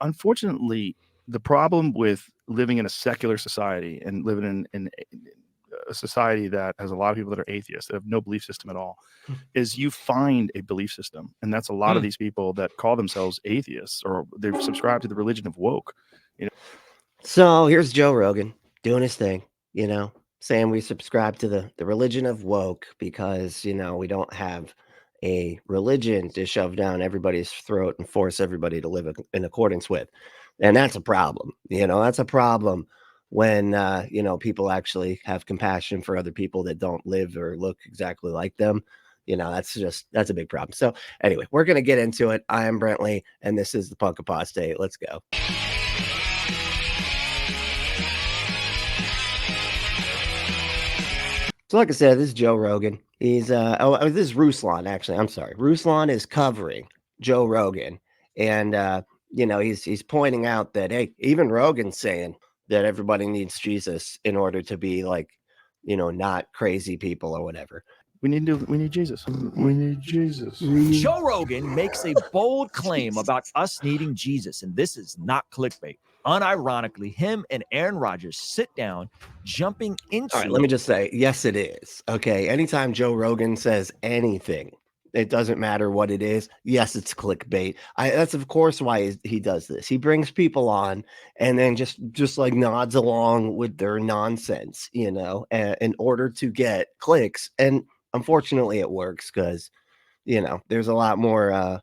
unfortunately, the problem with living in a secular society and living in a society that has a lot of people that are atheists, that have no belief system at all, is you find a belief system. And that's a lot of these people that call themselves atheists, or they've subscribed to the religion of woke. So here's Joe Rogan doing his thing, saying we subscribe to the religion of woke because, we don't have a religion to shove down everybody's throat and force everybody to live in accordance with. And that's a problem. That's a problem when, people actually have compassion for other people that don't live or look exactly like them. That's a big problem. So anyway, we're going to get into it. I am Brentley, and this is the Punk Apostate. Let's go. So like I said, this is Joe Rogan. He's this is Ruslan, actually. I'm sorry. Ruslan is covering Joe Rogan. And he's pointing out that, hey, even Rogan's saying that everybody needs Jesus in order to be like, not crazy people or whatever. We need Jesus. We need Jesus. Joe Rogan makes a bold claim about us needing Jesus, and this is not clickbait. Unironically, him and Aaron Rodgers sit down, jumping into... All right, let me just say, yes, it is. Okay, anytime Joe Rogan says anything, it doesn't matter what it is. Yes, it's clickbait. That's, of course, why he does this. He brings people on and then just like nods along with their nonsense, in order to get clicks. And unfortunately, it works because, there's a lot more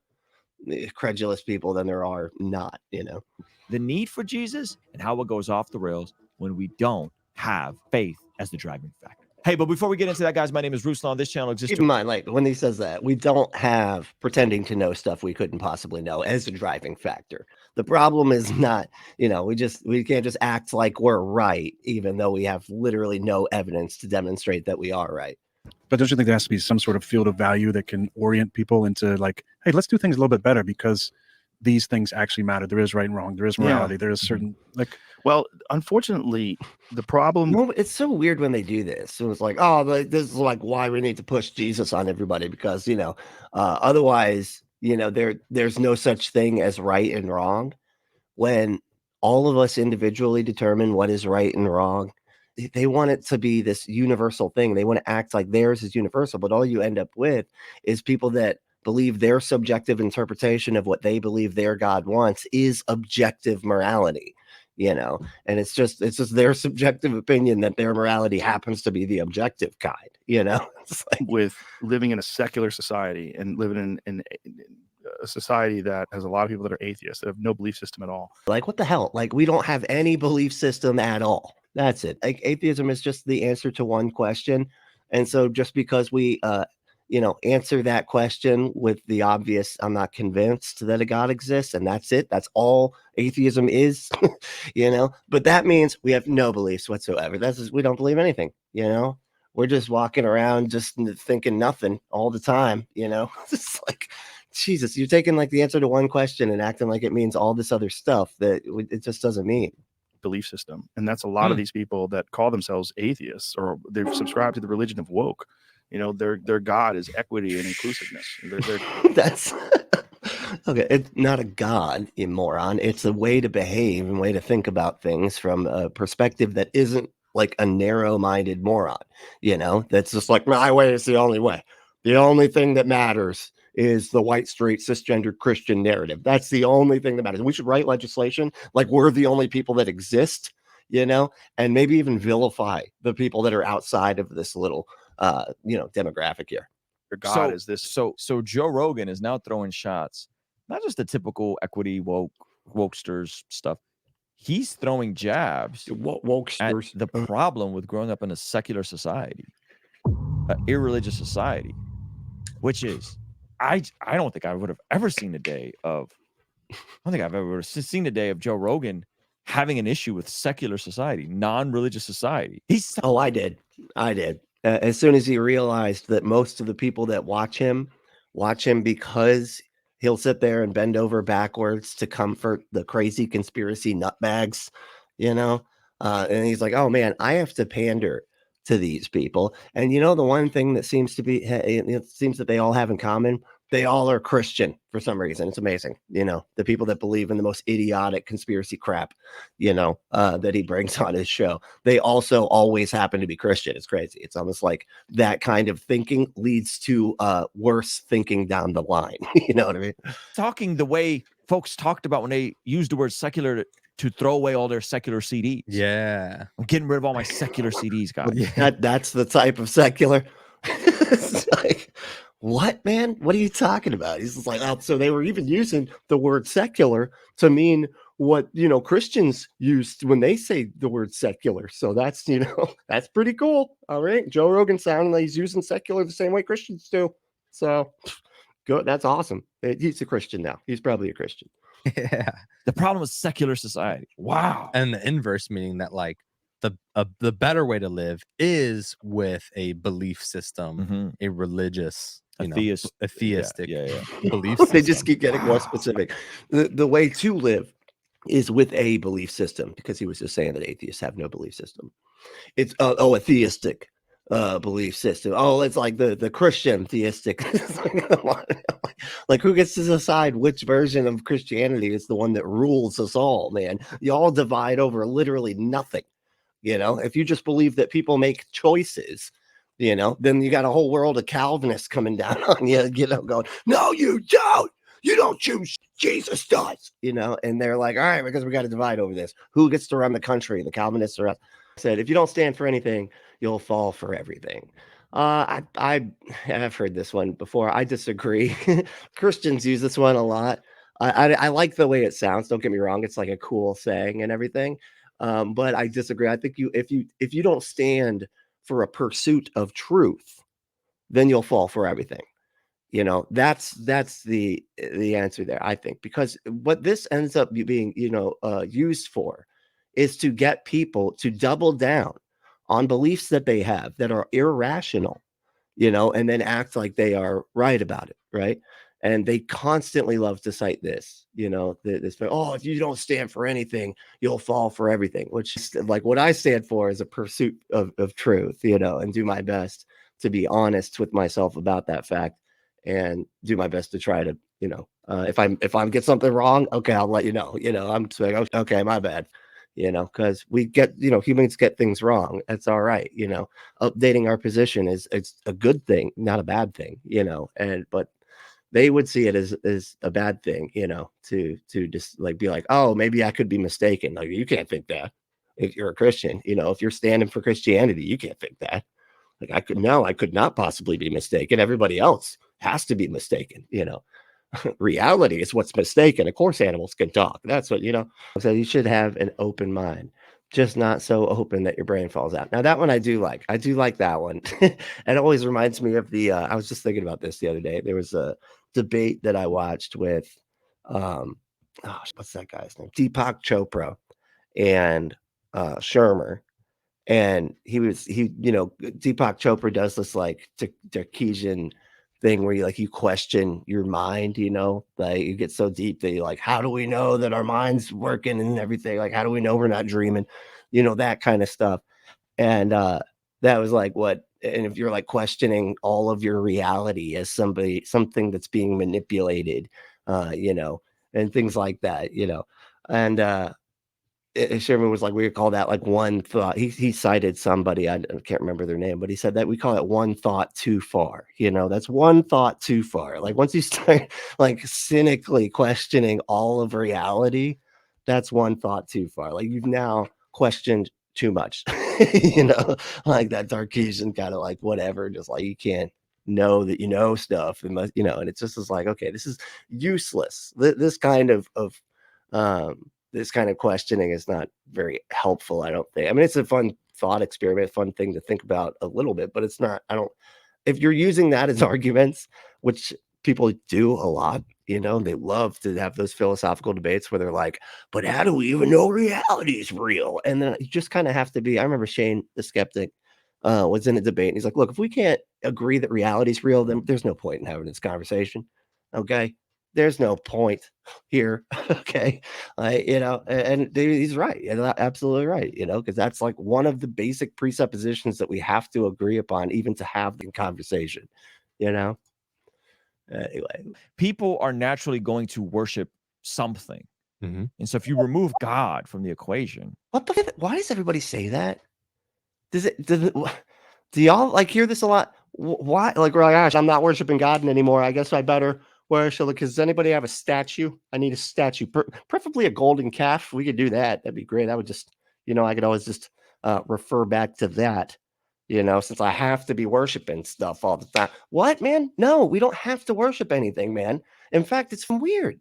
credulous people than there are not, The need for Jesus and how it goes off the rails when we don't have faith as the driving factor. Hey, but before we get into that, guys, my name is Ruslan. This channel exists. Keep in mind, like when he says that, we don't have pretending to know stuff we couldn't possibly know as a driving factor. The problem is not, we can't just act like we're right, even though we have literally no evidence to demonstrate that we are right. But don't you think there has to be some sort of field of value that can orient people into like, hey, let's do things a little bit better because these things actually matter. There is right and wrong. There is morality. There is certain well, unfortunately, the problem. No, it's so weird when they do this. So it's like, oh, this is like why we need to push Jesus on everybody because, otherwise, there's no such thing as right and wrong. When all of us individually determine what is right and wrong, they want it to be this universal thing. They want to act like theirs is universal, but all you end up with is people that believe their subjective interpretation of what they believe their God wants is objective morality, and it's just their subjective opinion that their morality happens to be the objective kind, It's like, with living in a secular society and living in a society that has a lot of people that are atheists, that have no belief system at all. Like, what the hell? Like, we don't have any belief system at all. That's it. Like, atheism is just the answer to one question. And so just because we, answer that question with the obvious, I'm not convinced that a God exists, and that's it. That's all atheism is, but that means we have no beliefs whatsoever. We don't believe anything, we're just walking around just thinking nothing all the time, It's like, Jesus, you're taking like the answer to one question and acting like it means all this other stuff that it just doesn't mean. Belief system. And that's a lot of these people that call themselves atheists, or they've subscribed to the religion of woke. Their God is equity and inclusiveness. That's okay. It's not a God, you moron. It's a way to behave and way to think about things from a perspective that isn't like a narrow-minded moron, that's just like, my way is the only way. The only thing that matters is the white, straight, cisgender Christian narrative. That's the only thing that matters. We should write legislation like we're the only people that exist, and maybe even vilify the people that are outside of this little, demographic here. Your God is this. So Joe Rogan is now throwing shots, not just the typical equity wokesters stuff. He's throwing jabs at the problem with growing up in a secular society, an irreligious society, which is, I don't think I would have ever seen the day of, I don't think I've ever seen the day of Joe Rogan having an issue with secular society, non-religious society. I did. As soon as he realized that most of the people that watch him because he'll sit there and bend over backwards to comfort the crazy conspiracy nutbags, and he's like, oh man, I have to pander to these people. And the one thing that seems to be, it seems that they all have in common, they all are Christian for some reason. It's amazing. You know, the people that believe in the most idiotic conspiracy crap, you know, that he brings on his show, they also always happen to be Christian. It's crazy. It's almost like that kind of thinking leads to worse thinking down the line. You know what I mean? Talking the way folks talked about when they used the word secular to throw away all their secular CDs. Yeah. I'm getting rid of all my secular CDs, guys. That's the type of secular. It's like, what, man? What are you talking about? He's just like, oh, so they were even using the word secular to mean what, you know, Christians used when they say the word secular. So that's, you know, that's pretty cool. All right. Joe Rogan sounding like he's using secular the same way Christians do. So good. That's awesome. He's a Christian now. He's probably a Christian. Yeah. The problem with secular society. Wow. And the inverse, meaning that like the better way to live is with a belief system, a religious, atheistic belief system. They just keep getting more specific. The way to live is with a belief system, because he was just saying that atheists have no belief system. It's a theistic belief system. Oh, it's like the Christian theistic. Like, who gets to decide which version of Christianity is the one that rules us all, man? You all divide over literally nothing. You know, if you just believe that people make choices, you know, then you got a whole world of Calvinists coming down on you, you know, going, no, you don't. You don't choose. Jesus does, you know, and they're like, all right, because we got to divide over this. Who gets to run the country? The Calvinists or us? Said, if you don't stand for anything, you'll fall for everything. I've heard this one before. I disagree. Christians use this one a lot. I like the way it sounds. Don't get me wrong. It's like a cool saying and everything. But I disagree. I think if you don't stand for a pursuit of truth, then you'll fall for everything. You know, that's the answer there, I think, because what this ends up being, you know, used for is to get people to double down on beliefs that they have that are irrational, you know, and then act like they are right about it, right? And they constantly love to cite this, you know, this, oh, if you don't stand for anything, you'll fall for everything, which is like what I stand for is a pursuit of truth, you know, and do my best to be honest with myself about that fact and do my best to try to, you know, if I get something wrong, okay, I'll let you know, I'm just like, okay, my bad, you know, because we get, you know, humans get things wrong. That's all right. You know, updating our position it's a good thing, not a bad thing, you know, but they would see it as a bad thing, you know, to just like be like, oh, maybe I could be mistaken. Like, you can't think that if you're a Christian, you know, if you're standing for Christianity, you can't think that. Like, I could not possibly be mistaken. Everybody else has to be mistaken, you know. Reality is what's mistaken. Of course, animals can talk. That's what, you know. So you should have an open mind, just not so open that your brain falls out. Now, that one I do like. I do like that one. It always reminds me of the, I was just thinking about this the other day. There was a debate that I watched with, what's that guy's name? Deepak Chopra and Shermer. And he, you know, Deepak Chopra does this like Tarkesian thing where you question your mind, you know, like you get so deep that you're like, how do we know that our mind's working and everything? Like, how do we know we're not dreaming? You know, that kind of stuff. And that was like what, and if you're like questioning all of your reality as something that's being manipulated, you know, and things like that, you know, and Sherman was like, we call that like one thought. He cited somebody, I can't remember their name, but he said that we call it one thought too far. You know, that's one thought too far. Like, once you start like cynically questioning all of reality, that's one thought too far. Like, you've now questioned too much, you know, like that Tarkesian kind of like whatever, just like you can't know that you know stuff, and you know, and it's just is like, okay, this is useless. This kind of questioning is not very helpful, I don't think. I mean, it's a fun thought experiment, fun thing to think about a little bit, but it's not, if you're using that as arguments, which people do a lot, you know, they love to have those philosophical debates where they're like, but how do we even know reality is real? And then you just kind of have to be, I remember Shane, the skeptic, was in a debate and he's like, look, if we can't agree that reality is real, then there's no point in having this conversation. Okay. There's no point here. Okay. You know, and he's right. Absolutely right. You know, because that's like one of the basic presuppositions that we have to agree upon, even to have the conversation, you know? Anyway, people are naturally going to worship something. And so if you remove God from the equation, why does everybody say that? Do y'all like hear this a lot? Why? Like, we're like, gosh, I'm not worshiping God anymore. I guess I better worship. Because does anybody have a statue? I need a statue, preferably a golden calf. We could do that. That'd be great. I would just, I could always just refer back to that. Since I have to be worshiping stuff all the time. What, man? No, we don't have to worship anything, man. In fact, it's weird.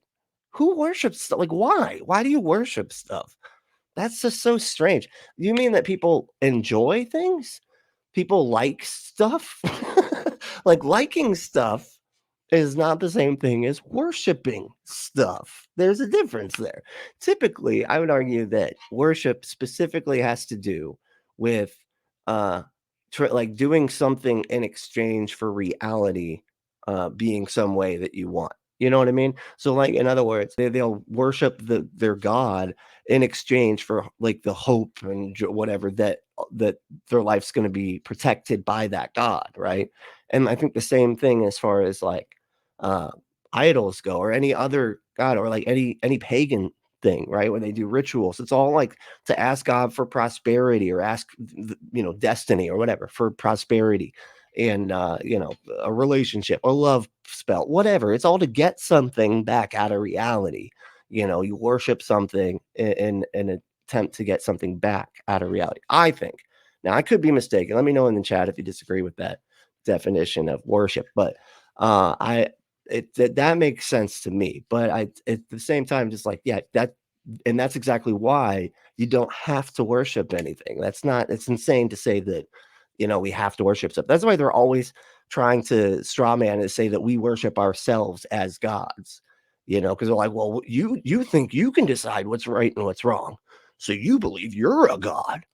Who worships stuff? Like, why? Why do you worship stuff? That's just so strange. You mean that people enjoy things? People like stuff? Like, liking stuff is not the same thing as worshiping stuff. There's a difference there. Typically, I would argue that worship specifically has to do with like doing something in exchange for reality being some way that you want. You know what I mean? So, like, in other words, they'll worship their God in exchange for like the hope and whatever that their life's going to be protected by that God, right? And I think the same thing as far as like idols go, or any other God, or like any pagan thing, right? When they do rituals, it's all like to ask God for prosperity, or ask destiny or whatever for prosperity. And a relationship, a love spell, whatever. It's all to get something back out of reality. You worship something in an attempt to get something back out of reality, I think. Now, I could be mistaken. Let me know in the chat if you disagree with that definition of worship. But that makes sense to me. But at the same time, just like, that's exactly why you don't have to worship anything. It's insane to say that we have to worship stuff. That's why they're always trying to straw man and say that we worship ourselves as gods, because they're like, well, you think you can decide what's right and what's wrong, so you believe you're a god.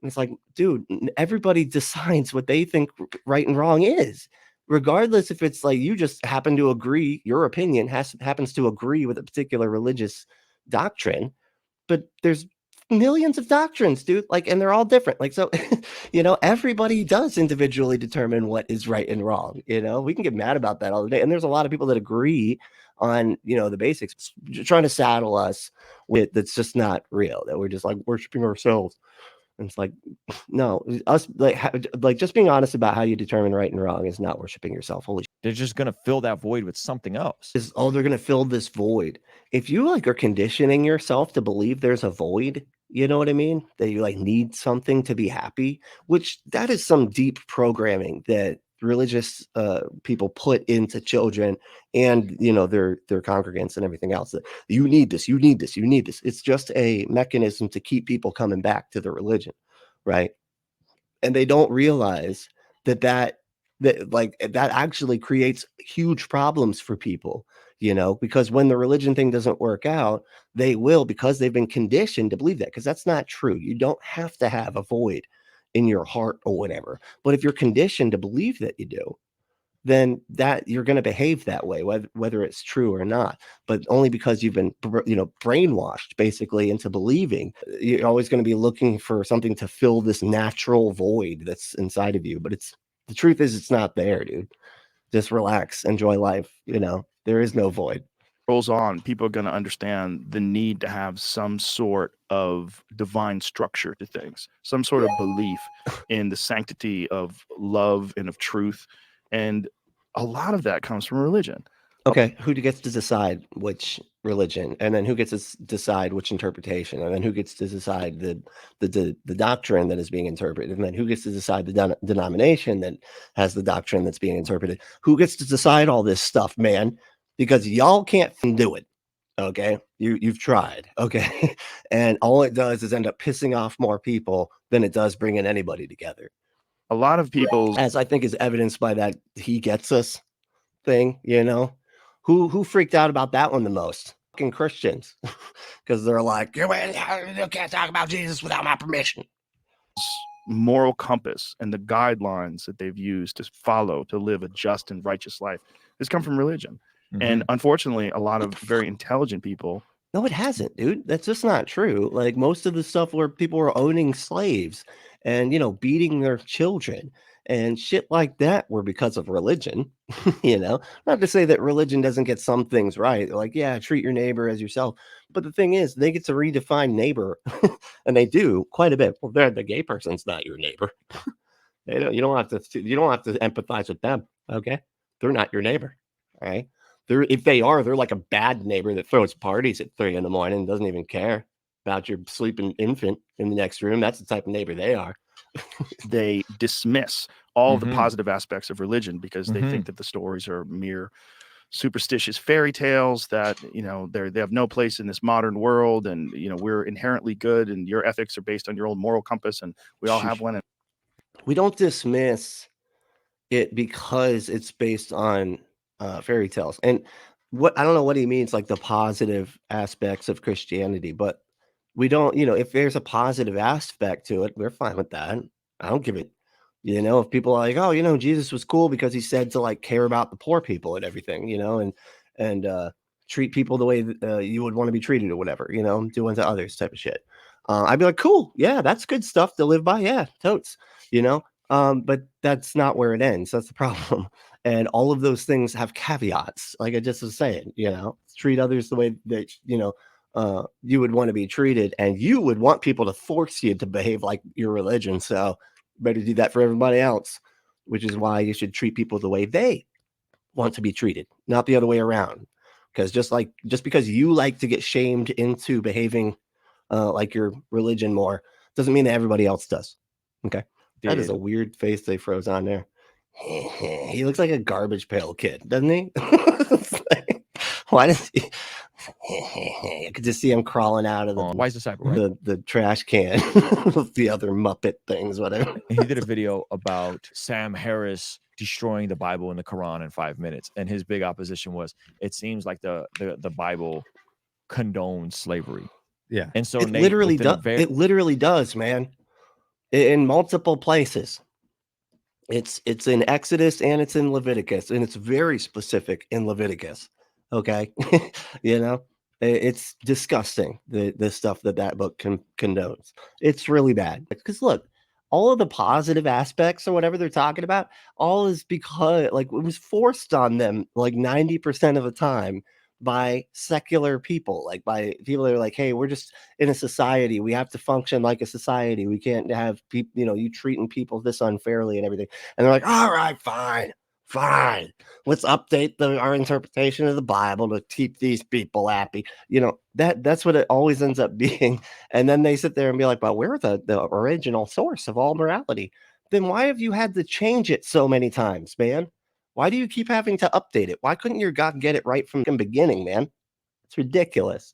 And it's like, dude, everybody decides what they think right and wrong is, regardless if it's like you just happen to agree, your opinion happens to agree with a particular religious doctrine, but there's millions of doctrines, dude, like, and they're all different. Like, so everybody does individually determine what is right and wrong. We can get mad about that all the day, and there's a lot of people that agree on the basics, trying to saddle us with that's just not real, that we're just like worshiping ourselves. And it's like, no, us like just being honest about how you determine right and wrong is not worshiping yourself. Holy, they're just gonna fill that void with something else. They're gonna fill this void. If you like are conditioning yourself to believe there's a void, you know what I mean? That you like need something to be happy, which that is some deep programming that religious people put into children and their congregants and everything else. That you need this, you need this, you need this. It's just a mechanism to keep people coming back to the religion, right? And they don't realize that actually creates huge problems for people, because when the religion thing doesn't work out, they will, because they've been conditioned to believe that, because that's not true. You don't have to have a void in your heart or whatever. But if you're conditioned to believe that you do, then that you're going to behave that way, whether it's true or not, but only because you've been, brainwashed basically into believing. You're always going to be looking for something to fill this natural void that's inside of you. But the truth is, it's not there, dude. Just relax, enjoy life. There is no void. Rolls on, people are going to understand the need to have some sort of divine structure to things, some sort of belief in the sanctity of love and of truth. And a lot of that comes from religion. Okay, who gets to decide which religion, and then who gets to decide which interpretation, and then who gets to decide the doctrine that is being interpreted, and then who gets to decide the denomination that has the doctrine that's being interpreted? Who gets to decide all this stuff, man? Because y'all can't do it. Okay, you've tried. Okay, and all it does is end up pissing off more people than it does bringing anybody together. A lot of people, as I think is evidenced by that "he gets us" thing, who freaked out about that one the most? Fucking Christians, because they're like, you can't talk about Jesus without my permission. Moral compass and the guidelines that they've used to follow to live a just and righteous life has come from religion. Mm-hmm. And unfortunately, a lot of very intelligent people. No, it hasn't, dude. That's just not true. Like most of the stuff where people were owning slaves and, beating their children and shit like that were because of religion. Not to say that religion doesn't get some things right. They're like, yeah, treat your neighbor as yourself. But the thing is, they get to redefine neighbor, and they do quite a bit. Well, the gay person's not your neighbor. You don't have to empathize with them. Okay, they're not your neighbor. All right, if they are, they're like a bad neighbor that throws parties at 3 a.m. and doesn't even care about your sleeping infant in the next room. That's the type of neighbor they are. They dismiss all the positive aspects of religion because they think that the stories are mere superstitious fairy tales that they have no place in this modern world, and we're inherently good and your ethics are based on your own moral compass and we all have one. And we don't dismiss it because it's based on fairy tales. And I don't know what he means, like the positive aspects of Christianity, but we don't, if there's a positive aspect to it, we're fine with that. I don't give it. If people are like, oh, Jesus was cool because he said to like care about the poor people and everything, and treat people the way that you would want to be treated or whatever, do unto others type of shit. I'd be like, cool. Yeah, that's good stuff to live by. Yeah, totes, but that's not where it ends. That's the problem. And all of those things have caveats. Like I just was saying, treat others the way that, you would want to be treated, and you would want people to force you to behave like your religion. So better do that for everybody else, which is why you should treat people the way they want to be treated, not the other way around. Because just because you like to get shamed into behaving like your religion more doesn't mean that everybody else does. Okay. That is a weird face they froze on there. He looks like a garbage pail kid, doesn't he? Why does he? I could just see him crawling out of the trash can with the other Muppet things, whatever. He did a video about Sam Harris destroying the Bible and the Quran in 5 minutes, and his big opposition was, it seems like the Bible condones slavery. Yeah, and so it literally does. It literally does, man. In multiple places. It's in Exodus and it's in Leviticus, and it's very specific in Leviticus. Okay. It's disgusting. The stuff that book condones. It's really bad because look, all of the positive aspects or whatever they're talking about, all is because like it was forced on them like 90% of the time by secular people, like by people that are like, hey, we're just in a society. We have to function like a society. We can't have people, you treating people this unfairly and everything. And they're like, all right, fine. Let's update our interpretation of the Bible to keep these people happy. That's what it always ends up being. And then they sit there and be like, well, we're the original source of all morality. Then why have you had to change it so many times, man? Why do you keep having to update it? Why couldn't your God get it right from the beginning, man? It's ridiculous.